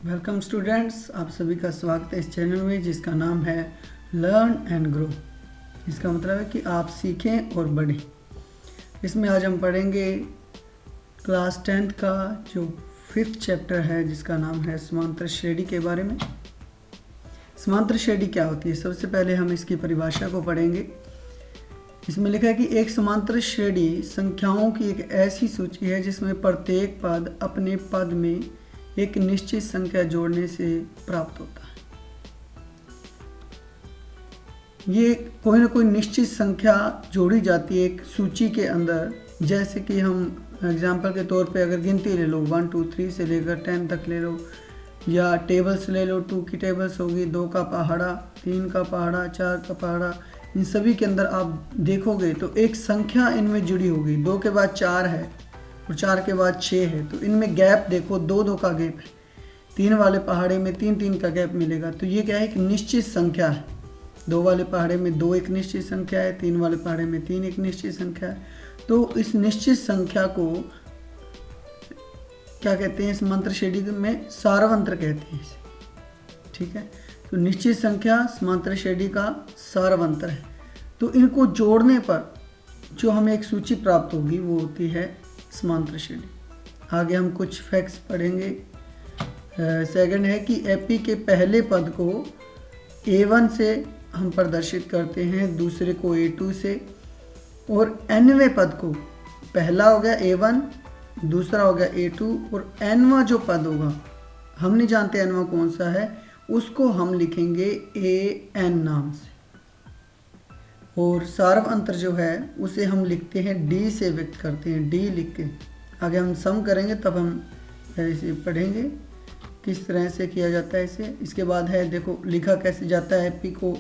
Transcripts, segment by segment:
Welcome students, आप सभी का स्वागत है इस चैनल में जिसका नाम है लर्न एंड ग्रो। इसका मतलब है कि आप सीखें और बढ़ें। इसमें आज हम पढ़ेंगे क्लास 10th का जो 5th चैप्टर है जिसका नाम है समांतर श्रेणी के बारे में। समांतर श्रेणी क्या होती है? सबसे पहले हम इसकी परिभाषा को पढ़ेंगे। इसमें लिखा है कि एक समांतर श्रेणी संख्याओं की एक ऐसी सूची है जिसमें प्रत्येक पद अपने पद में एक निश्चित संख्या जोड़ने से प्राप्त होता है। ये कोई ना कोई निश्चित संख्या जोड़ी जाती है एक सूची के अंदर। जैसे कि हम एग्जांपल के तौर पे अगर गिनती ले लो 1 2 3 से लेकर 10 तक ले लो, या टेबल्स ले लो। 2 की टेबल्स होगी, 2 का पहाड़ा, 3 का पहाड़ा, 4 का पहाड़ा। इन सभी के अंदर आप देखोगे तो एक संख्या इनमें जुड़ी होगी। 2 के बाद 4 है और 4 के बाद 6 है, तो इनमें गैप देखो, 2 का गैप है। 3 वाले पहाड़े में 3 का गैप मिलेगा, तो ये क्या है? एक निश्चित संख्या है। 2 वाले पहाड़े में 2 एक निश्चित संख्या है, 3 वाले पहाड़े में 3 एक निश्चित संख्या है। तो इस निश्चित संख्या को क्या कहते हैं? समांतर श्रेणी में सारवंत्र कहते हैं इसे। ठीक है, तो निश्चित संख्या समांतर श्रेणी का सारवंत्र है। तो इनको जोड़ने पर जो हमें एक सूची प्राप्त होगी वो होती है समांतर श्रेणी। आगे हम कुछ फैक्ट्स पढ़ेंगे। सेकंड है कि एपी के पहले पद को A1 से हम प्रदर्शित करते हैं, दूसरे को A2 से, और nवें पद को, पहला हो गया A1, दूसरा हो गया A2, और nवां जो पद होगा, हम नहीं जानते nवां कौन सा है, उसको हम लिखेंगे AN नाम से। और सार्वअंतर जो है उसे हम लिखते हैं D से व्यक्त करते हैं, D लिख के। आगे हम सम करेंगे तब हम इसे पढ़ेंगे किस तरह से किया जाता है इसे। इसके बाद है, देखो लिखा कैसे जाता है एपी को।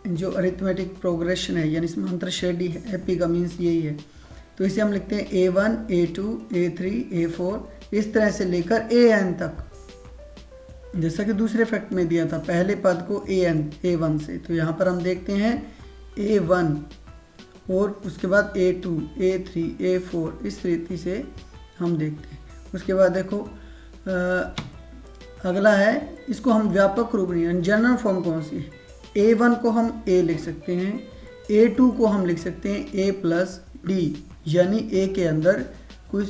जो अरिथमेटिक प्रोग्रेशन है यानी समांतर श्रेणी है, एपी का मीन्स यही है। तो इसे हम लिखते हैं A1 A2 A3 A4, इस तरह से लेकर AN तक। जैसा कि दूसरे फैक्ट में दिया था, पहले पद को A1 से, तो यहाँ पर हम देखते हैं A1 और उसके बाद A2 A3 A4, इस रीति से हम देखते हैं। उसके बाद देखो अगला है, इसको हम व्यापक रूप में, जनरल फॉर्म कौन सी है? A1 को हम A लिख सकते हैं, A2 को हम लिख सकते हैं A प्लस D, यानी A के अंदर कुछ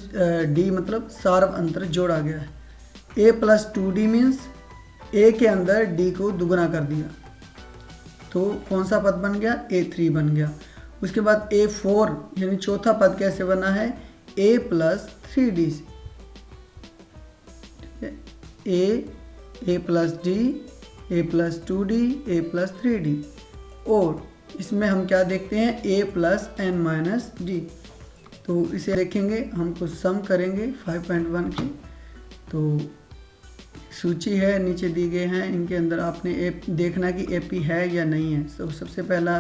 D मतलब सार्वअंतर जोड़ा गया है। A plus 2D means A के अंदर D को दुगना कर दिया, तो कौन सा पद बन गया? A3 बन गया। उसके बाद A4 यानी चौथा पद कैसे बना है? A प्लस 3D से। A plus D, A plus 2D, A plus 3D, और इसमें हम क्या देखते हैं? A plus N minus D। तो इसे देखेंगे, हम कुछ सम करेंगे 5.1 की। तो सूची है, नीचे दी गए हैं, इनके अंदर आपने देखना कि एपी है या नहीं है। तो सबसे पहला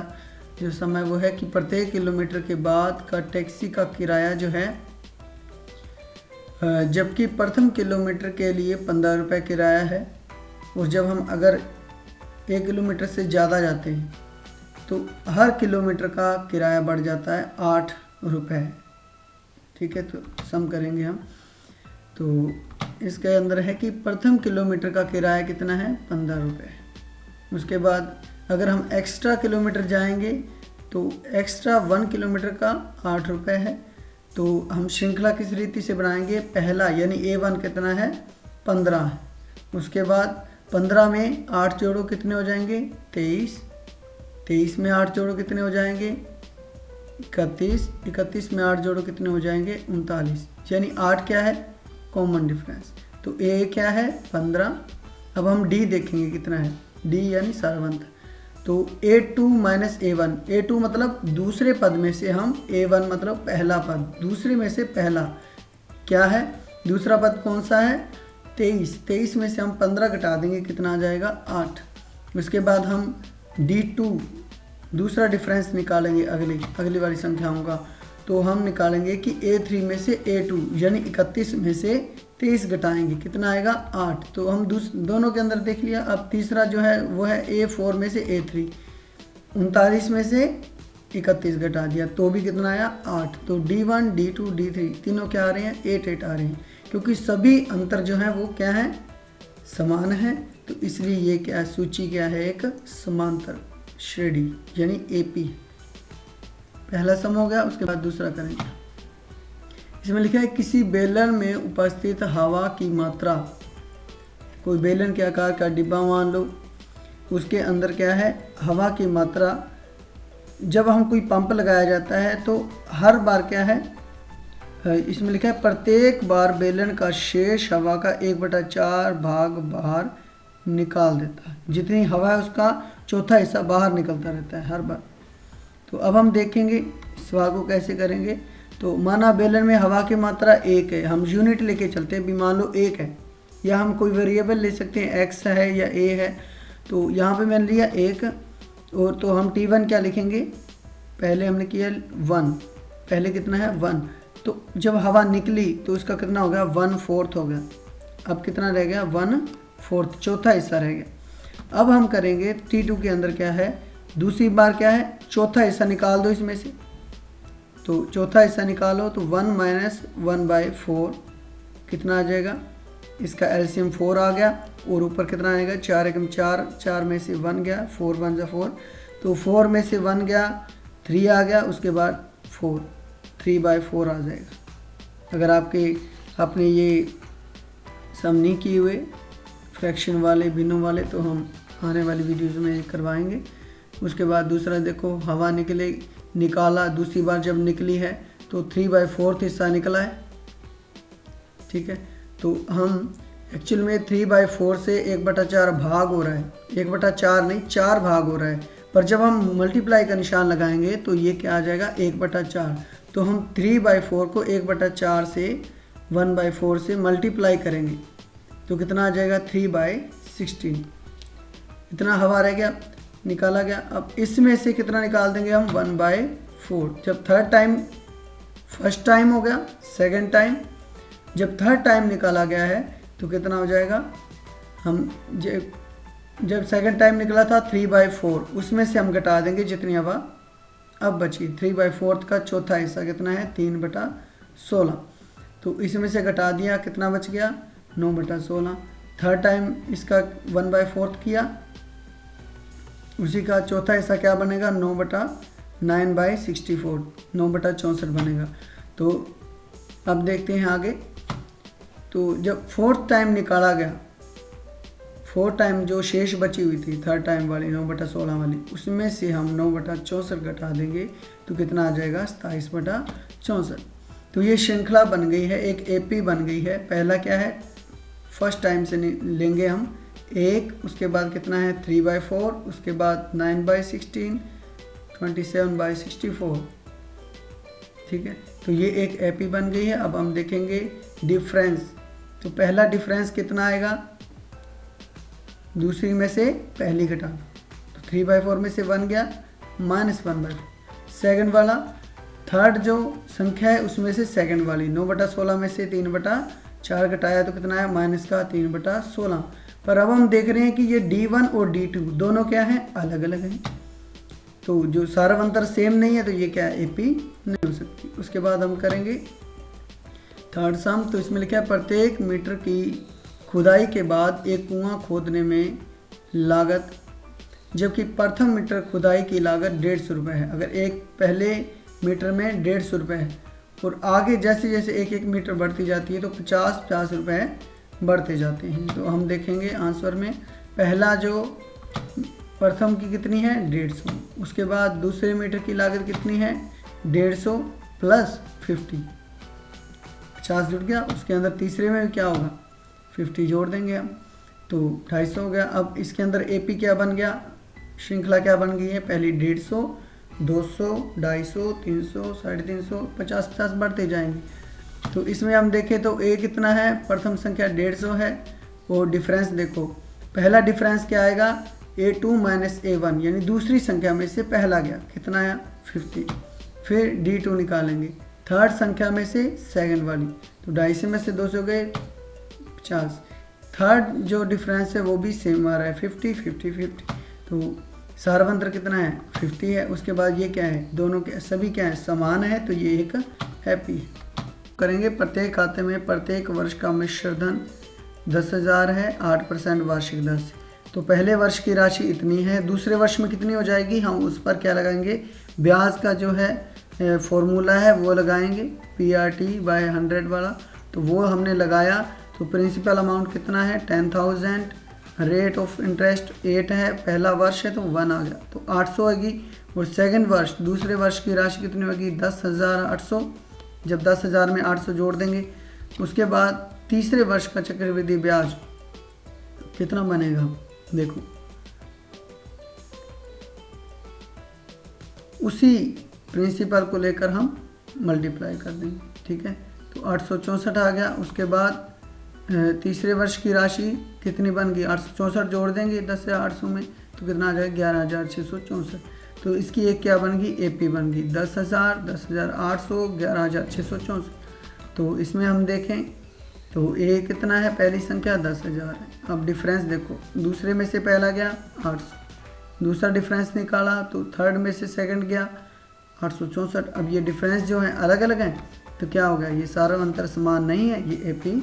जो समय वो है कि प्रत्येक किलोमीटर के बाद का टैक्सी का किराया जो है, जबकि प्रथम किलोमीटर के लिए 15 रुपये किराया है, और जब हम अगर 1 किलोमीटर से ज़्यादा जाते हैं तो हर किलोमीटर का किराया बढ़ जाता है 8 रुपये। ठीक है, तो सम करेंगे हम। तो इसके अंदर है कि प्रथम किलोमीटर का किराया कितना है? 15 रुपये। उसके बाद अगर हम एक्स्ट्रा किलोमीटर जाएंगे तो एक्स्ट्रा 1 किलोमीटर का 8 रुपये है। तो हम श्रृंखला किस रीति से बनाएंगे? पहला यानी A1 कितना है? 15 है। उसके बाद 15 में 8 जोड़ो कितने हो जाएंगे? 23। 23 में 8 जोड़ो कितने हो जाएंगे? 31। 31 में 8 जोड़ो कितने हो जाएंगे? 39। यानी 8 क्या है? Common difference. तो A क्या है? 15। अब हम D देखेंगे कितना है। D यानी सारवंत। तो A2 माइनस A1, A2 मतलब दूसरे पद में से हम, A1 मतलब पहला पद, दूसरे में से पहला क्या है? दूसरा पद कौन सा है? 23। 23 में से हम 15 घटा देंगे, कितना आ जाएगा? 8। उसके बाद हम D2 दूसरा डिफरेंस निकालेंगे अगली वाली संख्याओं का। तो हम निकालेंगे कि A3 में से A2 यानी 31 में से 23 घटाएंगे, कितना आएगा? 8। तो हम दोनों के अंदर देख लिया। अब तीसरा जो है वो है A4 में से A3, 39 में से 31 घटा दिया तो भी कितना आया? 8। तो D1 D2 D3 तीनों क्या आ रहे हैं? 8 8 आ रहे हैं, क्योंकि सभी अंतर जो हैं वो क्या हैं? समान है, तो इसलिए ये क्या है, सूची क्या है, एक समांतर श्रेणी यानी AP। पहला सम हो गया, उसके बाद दूसरा करेंगे। इसमें लिखा है किसी बेलन में उपस्थित हवा की मात्रा, कोई बेलन के आकार का डिब्बा मान लो, उसके अंदर क्या है, हवा की मात्रा। जब हम कोई पंप लगाया जाता है तो हर बार क्या है, इसमें लिखा है प्रत्येक बार बेलन का शेष हवा का 1/4 भाग बाहर निकाल देता है। जितनी हवा है उसका चौथा हिस्सा बाहर निकलता रहता है हर बार। तो अब हम देखेंगे इस सवाल को कैसे करेंगे। तो माना बेलन में हवा की मात्रा 1 है, हम यूनिट लेके चलते हैं, भी मान लो 1 है, या हम कोई वेरिएबल ले सकते हैं, x है या a है। तो यहाँ पे मैंने लिया 1, और तो हम T1 क्या लिखेंगे, पहले हमने किया 1, पहले कितना है 1, तो जब हवा निकली तो उसका कितना हो गया, 1/4 हो गया। अब कितना रह गया, 1/4, चौथा हिस्सा रह गया। अब हम करेंगे T2 के अंदर क्या है, दूसरी बार क्या है, चौथा हिस्सा निकाल दो इसमें से। तो चौथा हिस्सा निकालो तो 1 - 1/4 कितना आ जाएगा, इसका एलसीएम 4 आ गया, और ऊपर कितना आएगा, 4 एकम 4, 4 में से 1 गया, 4 1 जा 4, तो 4 में से 1 गया, 3 आ गया, उसके बाद 4, 3/4 आ जाएगा। अगर आपने ये सम नहीं किए हुए फ्रैक्शन वाले, भिन्नों वाले, तो हम आने वाली वीडियोज़ में ये करवाएंगे। उसके बाद दूसरा देखो, हवा निकाला, दूसरी बार जब निकली है तो 3/4 हिस्सा निकला है, ठीक है। तो हम एक्चुअल में 3/4 से 1/4 भाग हो रहा है, 1/4 नहीं 4 भाग हो रहा है, पर जब हम मल्टीप्लाई का निशान लगाएंगे तो ये क्या आ जाएगा, 1/4। तो हम 3/4 को 1/4 से 1/4 से मल्टीप्लाई करेंगे तो कितना आ जाएगा, 3/16। इतना हवा रह गया, निकाला गया। अब इसमें से कितना निकाल देंगे हम, 1/4। जब थर्ड टाइम, फर्स्ट टाइम हो गया, सेकंड टाइम, जब थर्ड टाइम निकाला गया है तो कितना हो जाएगा, हम जब सेकंड टाइम निकला था 3/4, उसमें से हम घटा देंगे जितनी हवा अब बची। 3/4 का चौथा हिस्सा कितना है, 3/16, तो इसमें से घटा दिया, कितना बच गया, 9/16। थर्ड टाइम इसका 1/4 किया, उसी का चौथा हिस्सा क्या बनेगा, 9/9/64, 9/64 बनेगा। तो अब देखते हैं आगे। तो जब फोर्थ टाइम निकाला गया, फोर्थ टाइम जो शेष बची हुई थी थर्ड टाइम वाली 9/16 वाली, उसमें से हम 9/64 घटा देंगे तो कितना आ जाएगा, 27/64। तो ये श्रृंखला बन गई है, एक AP बन गई है। पहला क्या है, फर्स्ट टाइम से लेंगे हम 1, उसके बाद कितना है 3/4, उसके बाद 9/16, 27/64, ठीक है। तो ये एक AP बन गई है। अब हम देखेंगे डिफरेंस। तो पहला डिफरेंस कितना आएगा, दूसरी में से पहली घटा, तो 3/4 में से 1 गया, -1/4। सेकंड वाला, थर्ड जो संख्या है उसमें से सेकंड वाली 9/16 में से 3/4 घटाया तो कितना है, -3/16। पर अब हम देख रहे हैं कि ये D1 और D2 दोनों क्या हैं, अलग अलग हैं। तो जो सार्वंतर सेम नहीं है तो ये क्या है, AP नहीं हो सकती। उसके बाद हम करेंगे थर्ड सम। तो इसमें लिखा है प्रत्येक मीटर की खुदाई के बाद एक कुआं खोदने में लागत, जबकि प्रथम मीटर खुदाई की लागत 150 रुपये है। अगर एक पहले मीटर में 150 रुपये है और आगे जैसे जैसे एक एक मीटर बढ़ती जाती है तो 50-50 रुपये बढ़ते जाते हैं। तो हम देखेंगे आंसर में, पहला जो प्रथम की कितनी है, 150, उसके बाद दूसरे मीटर की लागत कितनी है, 150 + 50, 50 जुड़ गया। उसके अंदर तीसरे में क्या होगा, 50 जोड़ देंगे हम, तो 250 हो गया। अब इसके अंदर AP क्या बन गया, श्रृंखला क्या बन गई है, पहली 150, 200, 250, 300, 350, 50-50 बढ़ते जाएंगे। तो इसमें हम देखें तो A कितना है, प्रथम संख्या 150 है, और डिफरेंस देखो, पहला डिफरेंस क्या आएगा, A2 - A1, यानी दूसरी संख्या में से पहला गया, कितना आया, 50। फिर D2 निकालेंगे, थर्ड संख्या में से सेकंड वाली, तो 250 में से 200 गए 50। थर्ड जो डिफरेंस है वो भी सेम आ रहा है, 50 50 50। तो सार्वंत्र कितना है, 50 है। उसके बाद ये क्या है, दोनों के सभी क्या है, समान है, तो ये एक हैप्पी है। करेंगे प्रत्येक खाते में प्रत्येक वर्ष का मिश्र धन 10,000 है, 8% वार्षिक दर से। तो पहले वर्ष की राशि इतनी है, दूसरे वर्ष में कितनी हो जाएगी, हम उस पर क्या लगाएंगे, ब्याज का जो है फॉर्मूला है वो लगाएंगे, PRT/100 वाला। तो वो हमने लगाया, तो प्रिंसिपल अमाउंट कितना है 10,000, रेट ऑफ इंटरेस्ट 8 है, पहला वर्ष है तो 1 आ गया, तो 800 होगी। और सेकंड वर्ष, दूसरे वर्ष की राशि कितनी होगी 10,800। जब 10,000 में 800 जोड़ देंगे, उसके बाद तीसरे वर्ष का चक्रवृद्धि ब्याज कितना बनेगा, देखो उसी प्रिंसिपल को लेकर हम मल्टीप्लाई कर देंगे, ठीक है। तो 864 आ गया। उसके बाद तीसरे वर्ष की राशि कितनी बन गई, 864 जोड़ देंगे 10 से 800 में, तो कितना आ जाएगा 11,664। तो इसकी एक क्या बन गई, AP बन गई 10,000, 10,800, 11,664। तो इसमें हम देखें तो A कितना है, पहली संख्या 10,000 है। अब डिफरेंस देखो, दूसरे में से पहला गया 800, दूसरा डिफरेंस निकाला तो थर्ड में से सेकंड गया 864। अब ये डिफरेंस जो है अलग अलग हैं, तो क्या हो गया, ये सारा अंतर समान नहीं है, ये AP